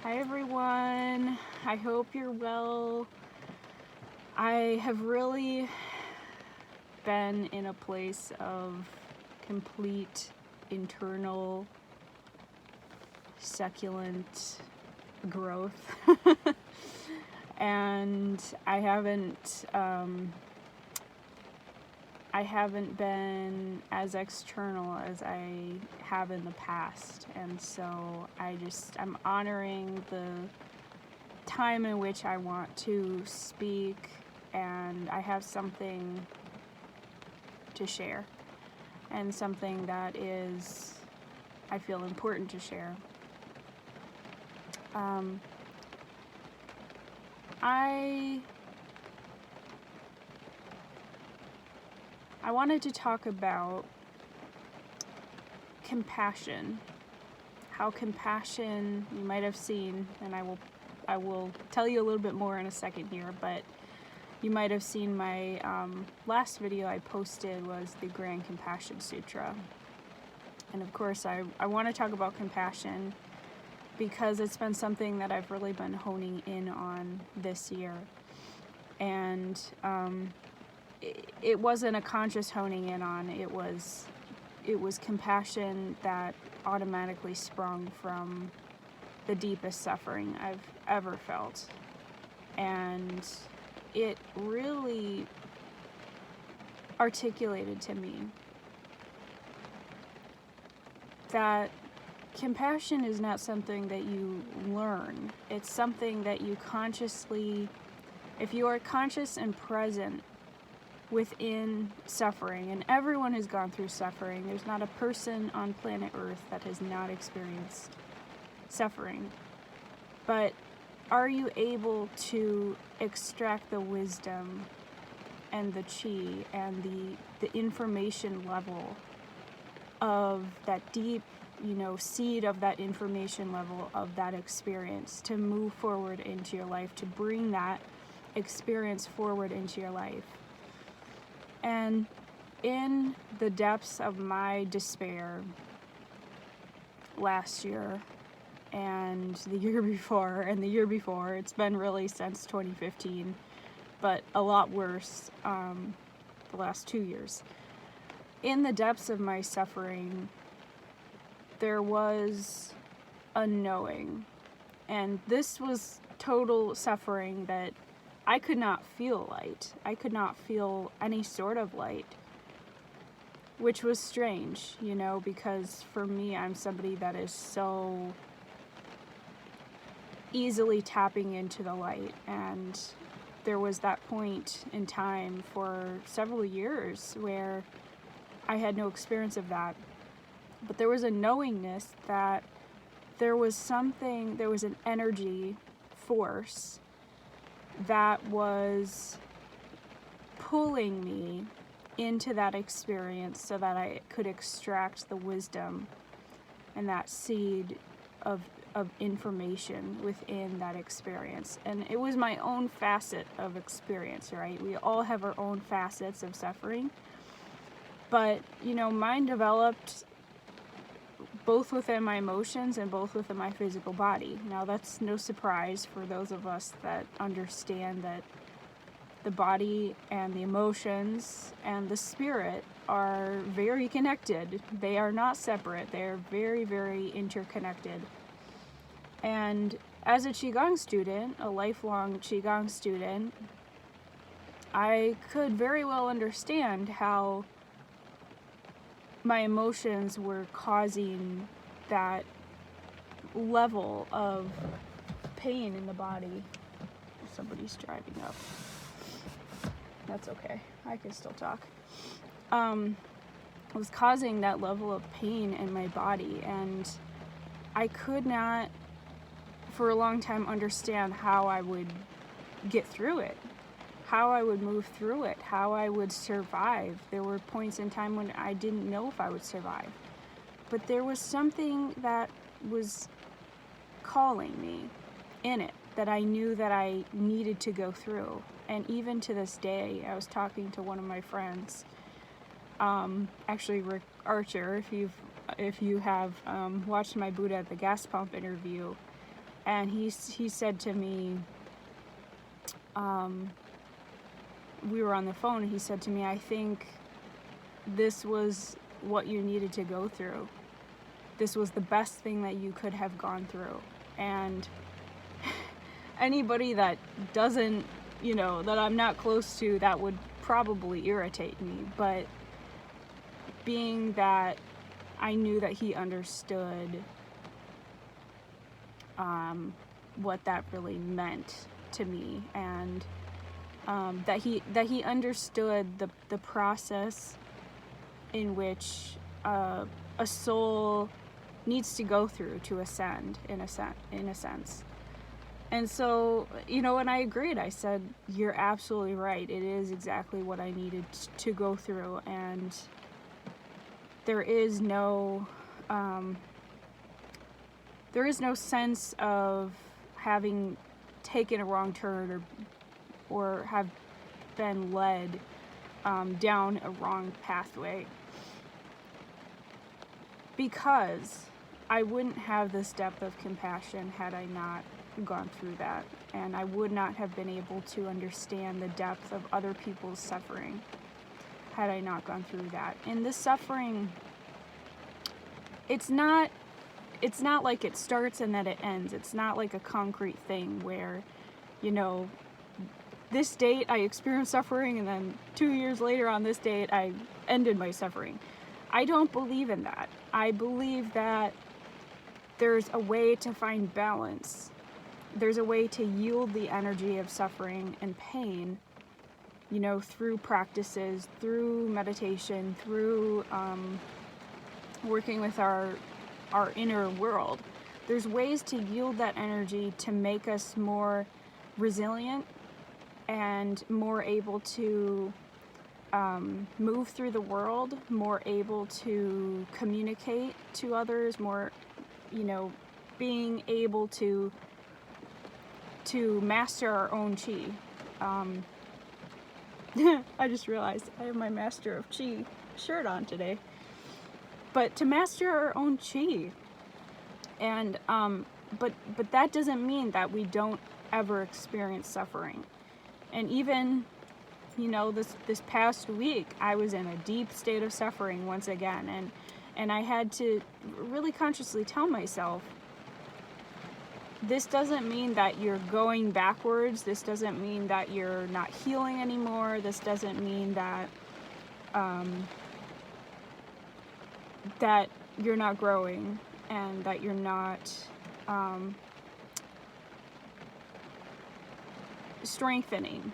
Hi everyone, I hope you're well. I have really been in a place of complete internal succulent growth and I haven't been as external as I have in the past, and so I'm honoring the time in which I want to speak, and I have something to share, and something that I feel important to share. I wanted to talk about compassion. How compassion, you might have seen, and I will tell you a little bit more in a second here, but you might have seen my last video I posted was the Grand Compassion Sutra. And of course I want to talk about compassion because it's been something that I've really been honing in on this year. And it wasn't a conscious honing in on, it was compassion that automatically sprung from the deepest suffering I've ever felt. And it really articulated to me that compassion is not something that you learn. It's something that you consciously, if you are conscious and present within suffering, and everyone has gone through suffering. There's not a person on planet Earth that has not experienced suffering. But are you able to extract the wisdom and the chi and the information level of that deep, seed of that information level of that experience to move forward into your life, to bring that experience forward into your life? And in the depths of my despair last year and the year before, it's been really since 2015, but a lot worse the last 2 years. In the depths of my suffering, there was a knowing, and this was total suffering that I could not feel light. I could not feel any sort of light, which was strange, because for me, I'm somebody that is so easily tapping into the light. And there was that point in time for several years where I had no experience of that. But there was a knowingness that there was an energy force that was pulling me into that experience so that I could extract the wisdom and that seed of information within that experience. And it was my own facet of experience, right? We all have our own facets of suffering. But, mine developed both within my emotions and both within my physical body. Now, that's no surprise for those of us that understand that the body and the emotions and the spirit are very connected. They are not separate. They are very, very interconnected. And as a Qigong student, a lifelong Qigong student, I could very well understand how my emotions were causing that level of pain in the body. Somebody's driving up. That's okay. I can still talk. It was causing that level of pain in my body, and I could not, for a long time, understand how I would get through it. How I would move through it, how I would survive. There were points in time when I didn't know if I would survive. But there was something that was calling me in it, that I knew that I needed to go through. And even to this day, I was talking to one of my friends, actually Rick Archer, if you have watched my Buddha at the gas pump interview, And he said to me, we were on the phone, and he said to me, I think this was what you needed to go through. This was the best thing that you could have gone through. And anybody that doesn't, that I'm not close to, that would probably irritate me. But being that I knew that he understood what that really meant to me, and that he understood the process in which a soul needs to go through to ascend, in a sense. And so, and I agreed. I said, you're absolutely right. It is exactly what I needed to go through. And there is no sense of having taken a wrong turn or have been led down a wrong pathway, because I wouldn't have this depth of compassion had I not gone through that, and I would not have been able to understand the depth of other people's suffering had I not gone through that. And this suffering, it's not like it starts and then it ends. It's not like a concrete thing where, this date I experienced suffering, and then 2 years later on this date I ended my suffering. I don't believe in that. I believe that there's a way to find balance. There's a way to yield the energy of suffering and pain, through practices, through meditation, through working with our inner world. There's ways to yield that energy to make us more resilient and more able to move through the world, more able to communicate to others, more, being able to master our own chi. I just realized I have my Master of Chi shirt on today. But to master our own chi. And but that doesn't mean that we don't ever experience suffering. And even, this past week, I was in a deep state of suffering once again, and I had to really consciously tell myself, this doesn't mean that you're going backwards. This doesn't mean that you're not healing anymore. This doesn't mean that that you're not growing, and that you're not strengthening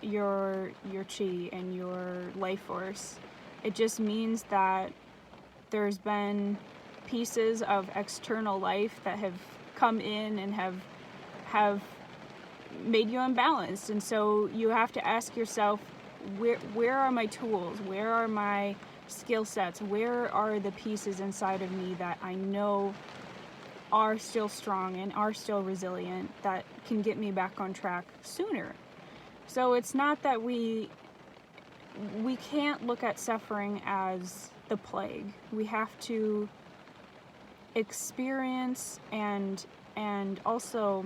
your chi and your life force. It just means that there's been pieces of external life that have come in and have made you unbalanced. And so you have to ask yourself, where are my tools? Where are my skill sets? Where are the pieces inside of me that I know are still strong and are still resilient, that can get me back on track sooner? So it's not that we can't look at suffering as the plague. We have to experience and also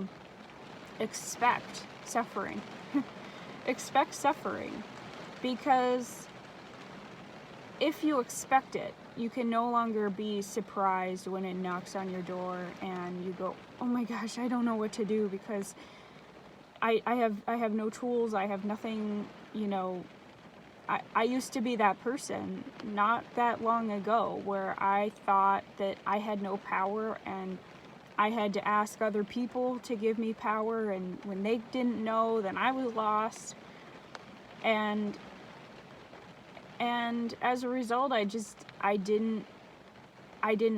expect suffering. Expect suffering, because if you expect it, you can no longer be surprised when it knocks on your door and you go, oh my gosh, I don't know what to do, because I have no tools, I have nothing. I used to be that person not that long ago, where I thought that I had no power and I had to ask other people to give me power, and when they didn't know, then I was lost. And as a result, I didn't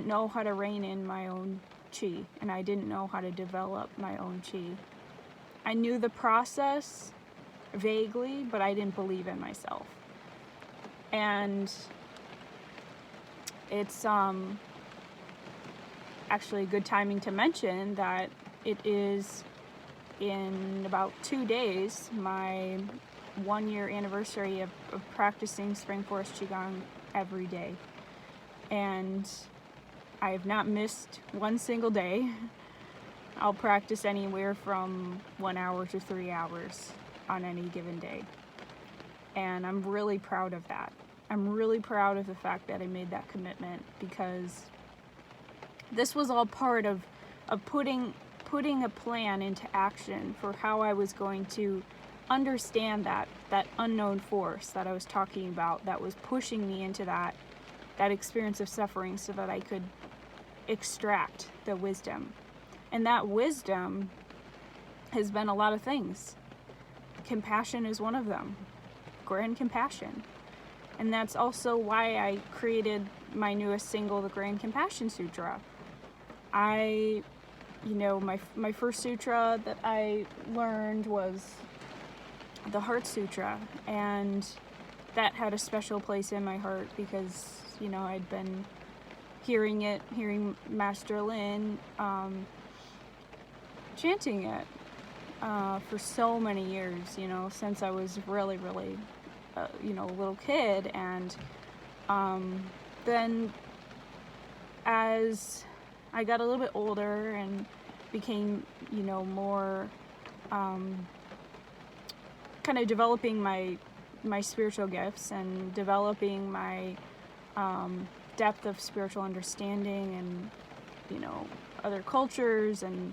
know how to rein in my own chi, and I didn't know how to develop my own chi. I knew the process vaguely, but I didn't believe in myself. And it's actually good timing to mention that it is in about 2 days my 1-year anniversary of practicing Spring Forest Qigong every day. And I have not missed one single day. I'll practice anywhere from 1 hour to 3 hours on any given day. And I'm really proud of that. I'm really proud of the fact that I made that commitment, because this was all part of putting a plan into action for how I was going to understand that unknown force that I was talking about, that was pushing me into that experience of suffering, so that I could extract the wisdom. And that wisdom has been a lot of things. Compassion is one of them. Grand compassion. And that's also why I created my newest single, the Grand Compassion Sutra. My first sutra that I learned was the Heart Sutra, and that had a special place in my heart because, I'd been hearing Master Lin chanting it for so many years, since I was really, really, a little kid. And then as I got a little bit older and became, more kind of developing my spiritual gifts and developing my depth of spiritual understanding and, other cultures, and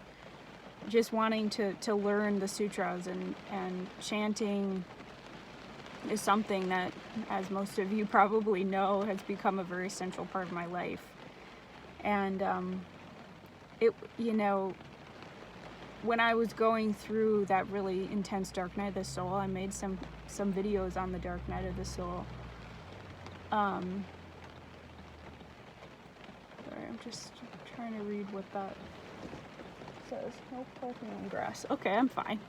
just wanting to learn the sutras, and chanting is something that, as most of you probably know, has become a very central part of my life. And when I was going through that really intense dark night of the soul, I made some videos on the dark night of the soul. Sorry, I'm just trying to read what that says. No parking on grass. Okay, I'm fine.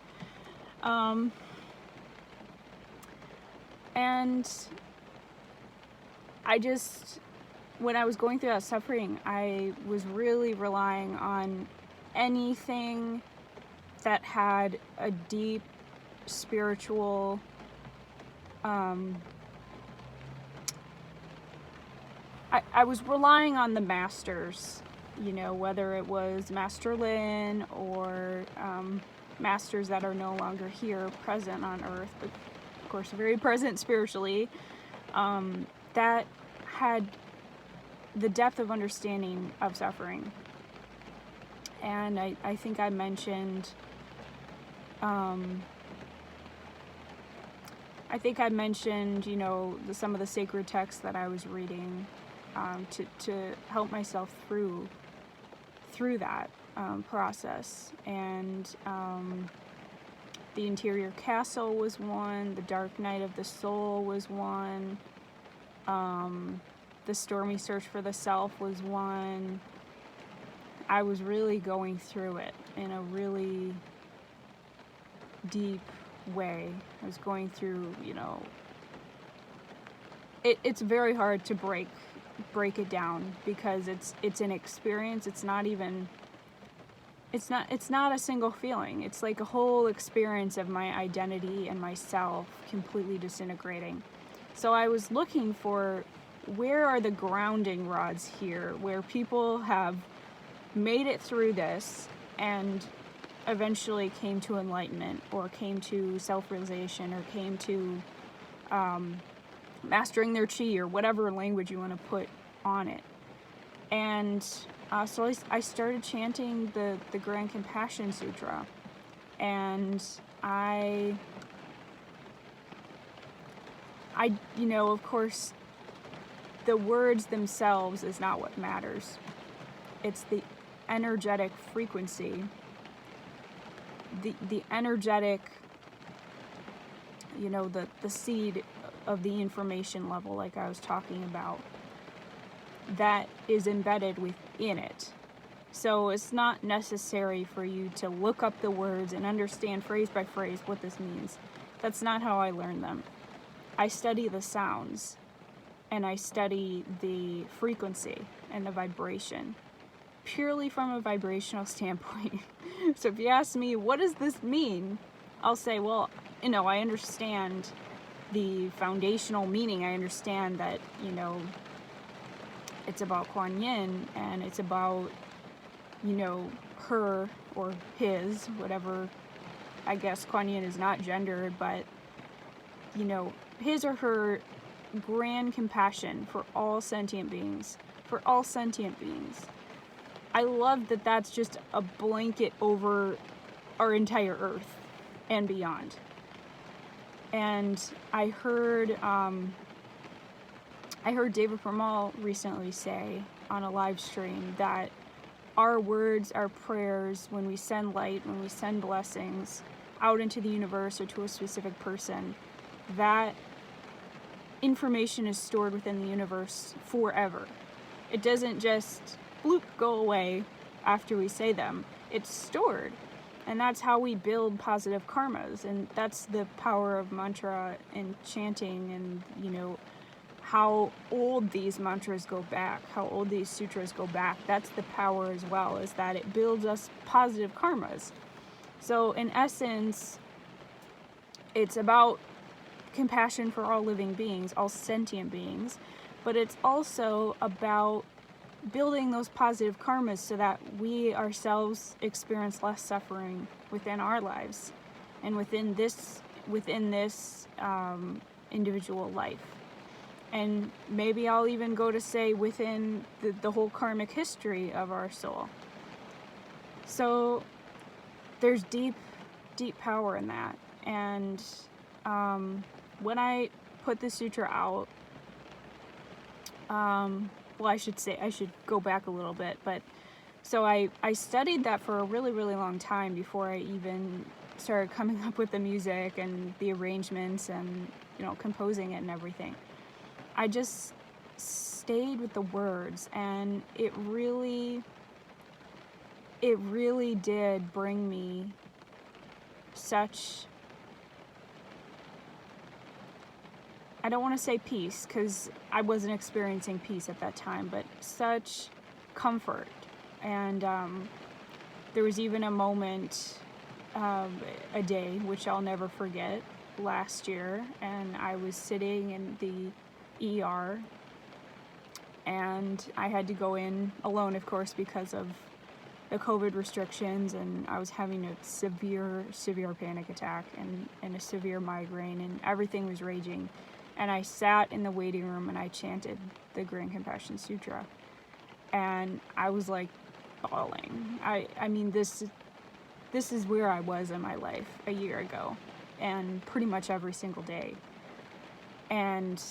And when I was going through that suffering, I was really relying on anything that had a deep spiritual I was relying on the masters, whether it was Master Lin or masters that are no longer here present on earth, but of course very present spiritually, that had the depth of understanding of suffering. And I think I mentioned some of the sacred texts that I was reading to help myself through that process. And the Interior Castle was one, the Dark Night of the Soul was one, the Stormy Search for the Self was one. I was really going through it in a really deep way. I was going through, it's very hard to break it down, because it's an experience. It's not a single feeling. It's like a whole experience of my identity and myself completely disintegrating. So I was looking for, where are the grounding rods here, where people have made it through this and eventually came to enlightenment, or came to self-realization, or came to mastering their chi, or whatever language you want to put on it. And so I started chanting the Grand Compassion Sutra, and I of course, the words themselves is not what matters. It's the energetic frequency, the energetic, the seed of the information level, like I was talking about, that is embedded within it. So it's not necessary for you to look up the words and understand phrase by phrase what this means. That's not how I learn them. I study the sounds, and I study the frequency and the vibration, purely from a vibrational standpoint. So if you ask me, what does this mean? I'll say, well, I understand the foundational meaning. I understand that, it's about Kuan Yin, and it's about, her or his, whatever, I guess Kuan Yin is not gendered, but, you know, his or her grand compassion for all sentient beings, I love that that's just a blanket over our entire earth and beyond. And I heard David Permal recently say on a live stream that our words, our prayers, when we send light, when we send blessings out into the universe or to a specific person, that information is stored within the universe forever. It doesn't just bloop go away after we say them. It's stored. And that's how we build positive karmas. And that's the power of mantra and chanting, and, you know, how old these mantras go back, how old these sutras go back. That's the power as well, is that it builds us positive karmas. So in essence, it's about compassion for all living beings, all sentient beings, but it's also about building those positive karmas so that we ourselves experience less suffering within our lives and within this individual life. And maybe I'll even go to say within the whole karmic history of our soul. So there's deep, deep power in that. And when I put the sutra out, well, I should go back a little bit, but so I studied that for a really, really long time before I even started coming up with the music and the arrangements and, you know, composing it and everything. I just stayed with the words, and it really did bring me such, I don't want to say peace, because I wasn't experiencing peace at that time, but such comfort. And there was even a moment, a day, which I'll never forget, last year, and I was sitting in the ER, and I had to go in alone, of course, because of the COVID restrictions, and I was having a severe panic attack and a severe migraine, and everything was raging. And I sat in the waiting room and I chanted the Grand Compassion Sutra, and I was like bawling. I mean, this is where I was in my life a year ago, and pretty much every single day. And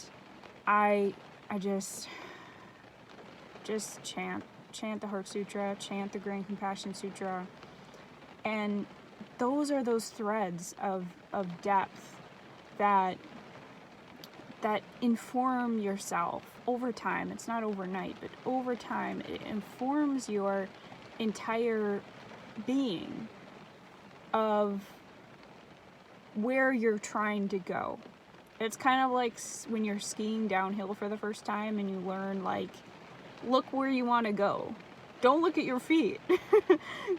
I just chant the Heart Sutra, chant the Grand Compassion Sutra, and those are those threads of depth that inform yourself over time. It's not overnight, but over time it informs your entire being of where you're trying to go. It's kind of like when you're skiing downhill for the first time and you learn, like, look where you want to go. Don't look at your feet.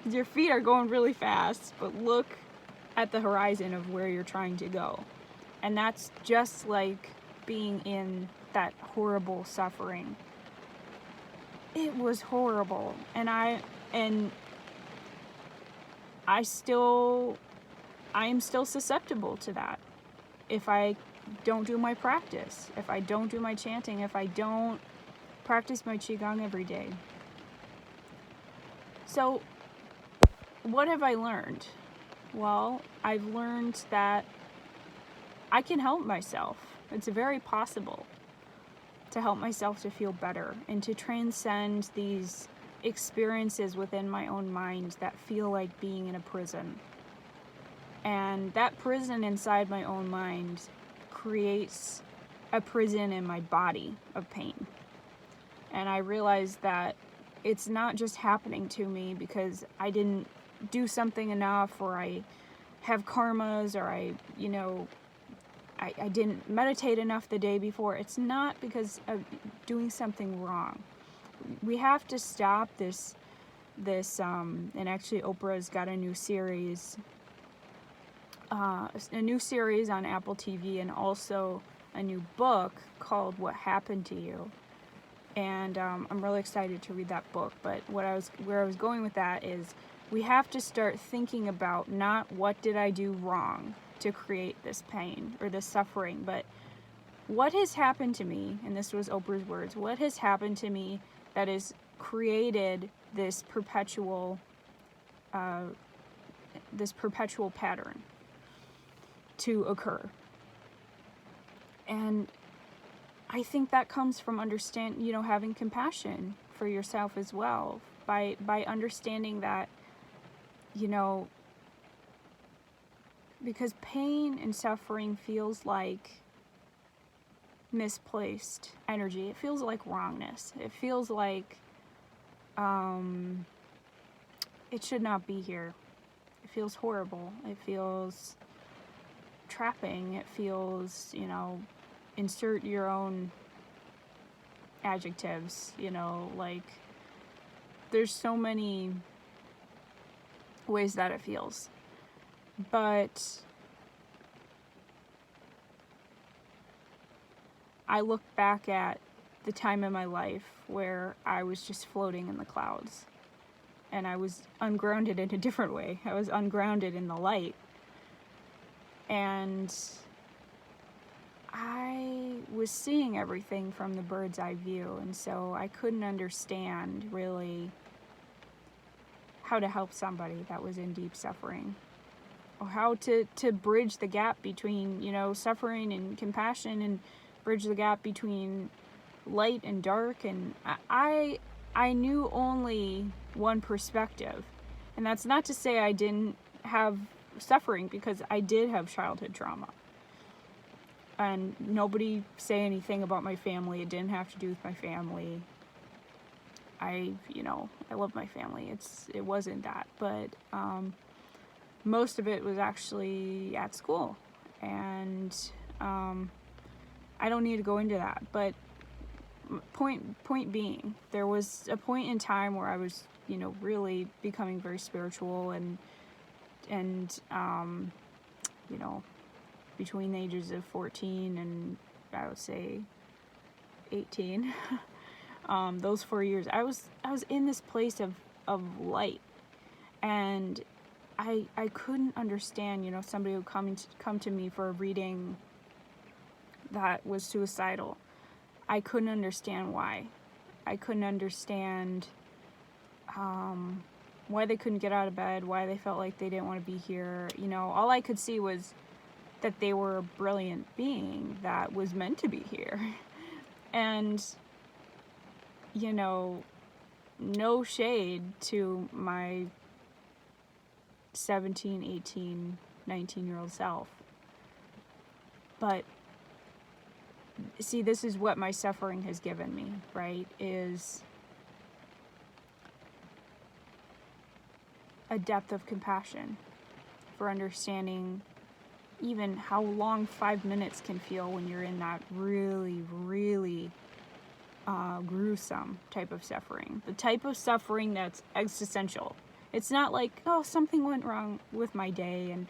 Your feet are going really fast, but look at the horizon of where you're trying to go. And that's just like being in that horrible suffering. It was horrible. And I am still susceptible to that. If I don't do my practice, if I don't do my chanting, if I don't practice my Qigong every day. So, what have I learned? Well, I've learned that I can help myself. It's very possible to help myself to feel better and to transcend these experiences within my own mind that feel like being in a prison. And that prison inside my own mind creates a prison in my body of pain. And I realized that it's not just happening to me because I didn't do something enough, or I have karmas, or I didn't meditate enough the day before. It's not because of doing something wrong. We have to stop this and actually Oprah's got a new series on Apple TV, and also a new book called What Happened to You. And I'm really excited to read that book. But where I was going with that is, we have to start thinking about not what did I do wrong to create this pain or this suffering, but what has happened to me, and this was Oprah's words, what has happened to me that has created this perpetual pattern to occur. And I think that comes from having compassion for yourself as well, by understanding that, because pain and suffering feels like misplaced energy. It feels like wrongness. It feels like it should not be here. It feels horrible. It feels trapping. It feels, insert your own adjectives, like there's so many ways that it feels. But I look back at the time in my life where I was just floating in the clouds, and I was ungrounded in a different way. I was ungrounded in the light, and I was seeing everything from the bird's eye view, and so I couldn't understand really how to help somebody that was in deep suffering, or how to bridge the gap between, suffering and compassion, and bridge the gap between light and dark. And I knew only one perspective, and that's not to say I didn't have suffering, because I did have childhood trauma. And nobody say anything about my family. It didn't have to do with my family. I love my family. It wasn't that, but most of it was actually at school, and I don't need to go into that. But point being, there was a point in time where I was, really becoming very spiritual, and between the ages of 14 and I would say 18, those 4 years, I was in this place of light, and I couldn't understand, somebody would come to me for a reading that was suicidal. I couldn't understand why. I couldn't understand why they couldn't get out of bed, why they felt like they didn't want to be here. All I could see was that they were a brilliant being that was meant to be here. And, no shade to my 17, 18, 19-year-old self. But, see, this is what my suffering has given me, right? Is a depth of compassion for understanding even how long 5 minutes can feel when you're in that really, really gruesome type of suffering. The type of suffering that's existential. It's not like, oh, something went wrong with my day, and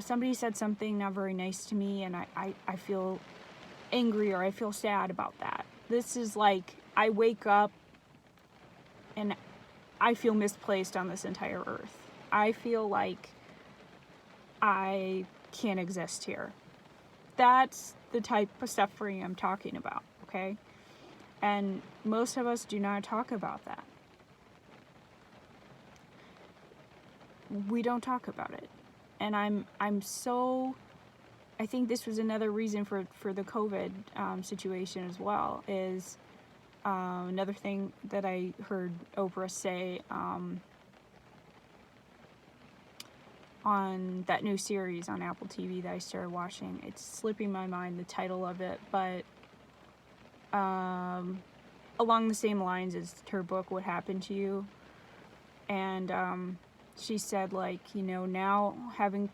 somebody said something not very nice to me, and I feel angry or I feel sad about that. This is like, I wake up and I feel misplaced on this entire earth. I feel like I can't exist here. That's the type of suffering I'm talking about, okay? And most of us do not talk about that. We don't talk about it. And I'm so, I think this was another reason for the COVID situation as well, is another thing that I heard Oprah say on that new series on Apple TV that I started watching. It's slipping my mind the title of it, but along the same lines as her book, What Happened to You. And she said, like, now having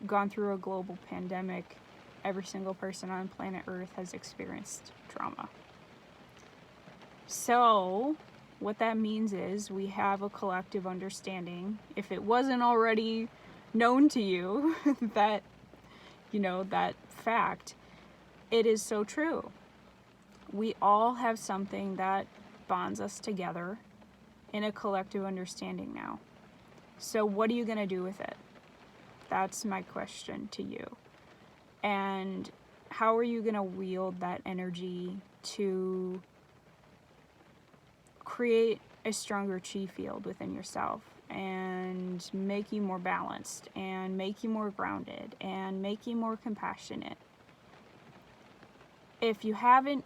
gone through a global pandemic, every single person on planet Earth has experienced trauma. So what that means is we have a collective understanding, if it wasn't already known to you, that, that fact, it is so true. We all have something that bonds us together in a collective understanding now. So what are you going to do with it? That's my question to you. And how are you going to wield that energy to create a stronger chi field within yourself and make you more balanced and make you more grounded and make you more compassionate? If you haven't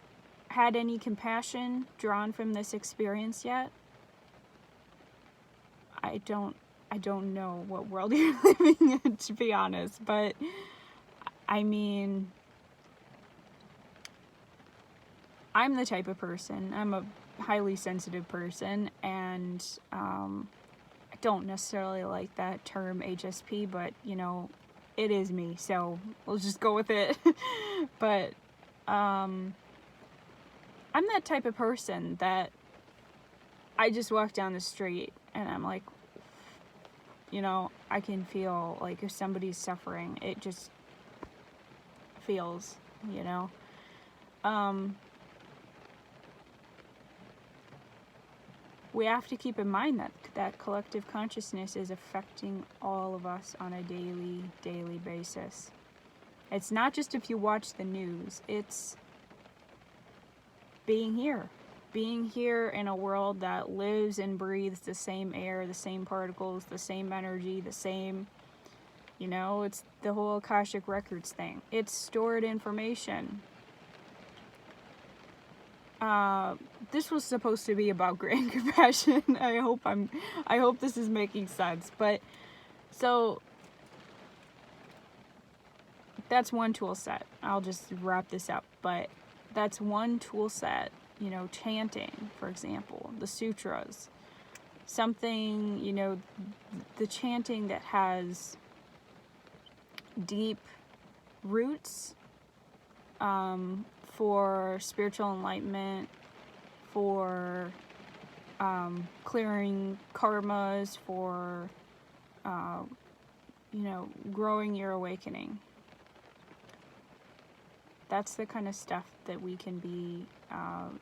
had any compassion drawn from this experience yet, I don't know what world you're living in, to be honest. But I mean, I'm the type of person, I'm a highly sensitive person, and I don't necessarily like that term HSP, but you know, it is me, so we'll just go with it. But I'm that type of person that I just walk down the street and I'm like, you know, I can feel like if somebody's suffering, it just feels, you know. We have to keep in mind that collective consciousness is affecting all of us on a daily basis. It's not just if you watch the news, it's being here in a world that lives and breathes the same air, the same particles, the same energy, the same, you know, it's the whole Akashic Records thing. It's stored information. This was supposed to be about grand compassion. I hope this is making sense. But so that's one tool set. I'll just wrap this up. But that's one tool set. You know, chanting, for example, the sutras, something, you know, the chanting that has deep roots for spiritual enlightenment, for clearing karmas, for, you know, growing your awakening. That's the kind of stuff that we can be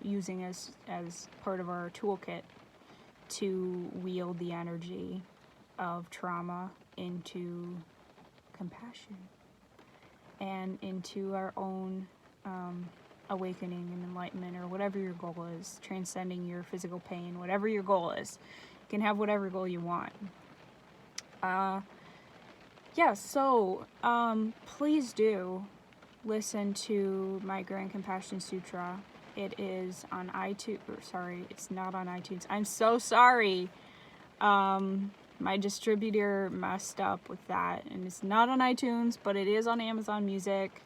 using as part of our toolkit to wield the energy of trauma into compassion and into our own awakening and enlightenment, or whatever your goal is, transcending your physical pain, whatever your goal is. You can have whatever goal you want. So please do listen to my Grand Compassion Sutra. It is on iTunes. It's not on iTunes. I'm so sorry. My distributor messed up with that, and it's not on iTunes, but it is on Amazon Music,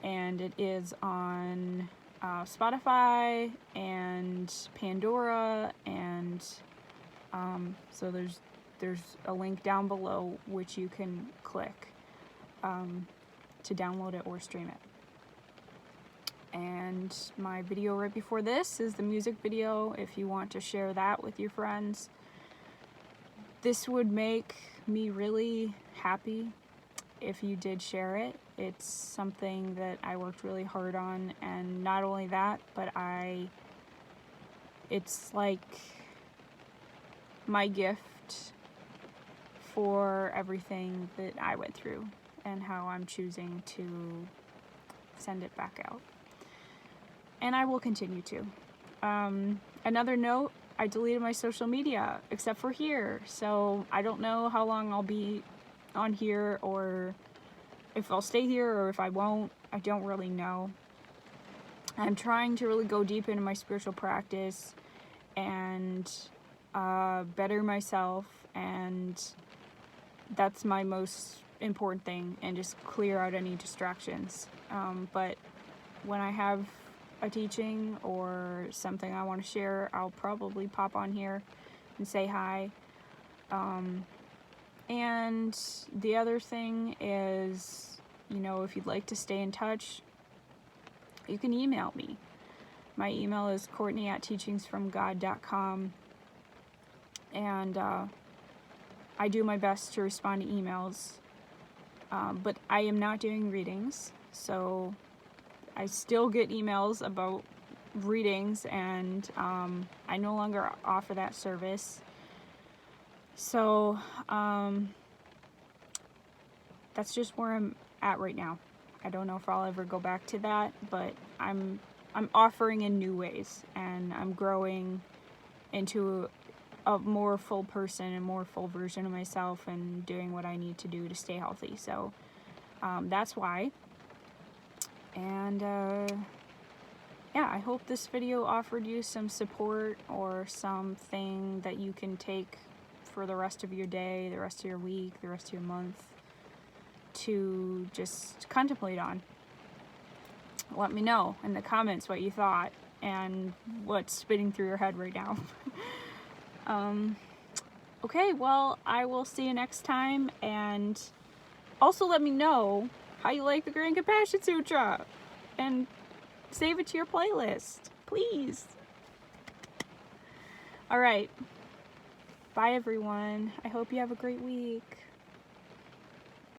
and it is on Spotify and Pandora, and so there's a link down below which you can click to download it or stream it. And my video right before this is the music video, if you want to share that with your friends. This would make me really happy if you did share it. It's something that I worked really hard on, and not only that, but it's like my gift for everything that I went through and how I'm choosing to send it back out. And I will continue to. Another note, I deleted my social media, except for here. So I don't know how long I'll be on here, or if I'll stay here, or if I won't. I don't really know. I'm trying to really go deep into my spiritual practice and better myself, and that's my most important thing, and just clear out any distractions. But when I have a teaching or something I want to share, I'll probably pop on here and say hi. And the other thing is, you know, if you'd like to stay in touch, you can email me. My email is Courtney@teachingsfromgod.com, and I do my best to respond to emails, but I am not doing readings, so I still get emails about readings, and I no longer offer that service. So, that's just where I'm at right now. I don't know if I'll ever go back to that, but I'm offering in new ways, and I'm growing into a more full person, a more full version of myself, and doing what I need to do to stay healthy. So that's why. And yeah, I hope this video offered you some support or something that you can take for the rest of your day, the rest of your week, the rest of your month, to just contemplate on. Let me know in the comments what you thought and what's spinning through your head right now. Okay, well, I will see you next time, and also let me know how you like the Grand Compassion Sutra, and save it to your playlist, please. Alright, bye everyone. I hope you have a great week.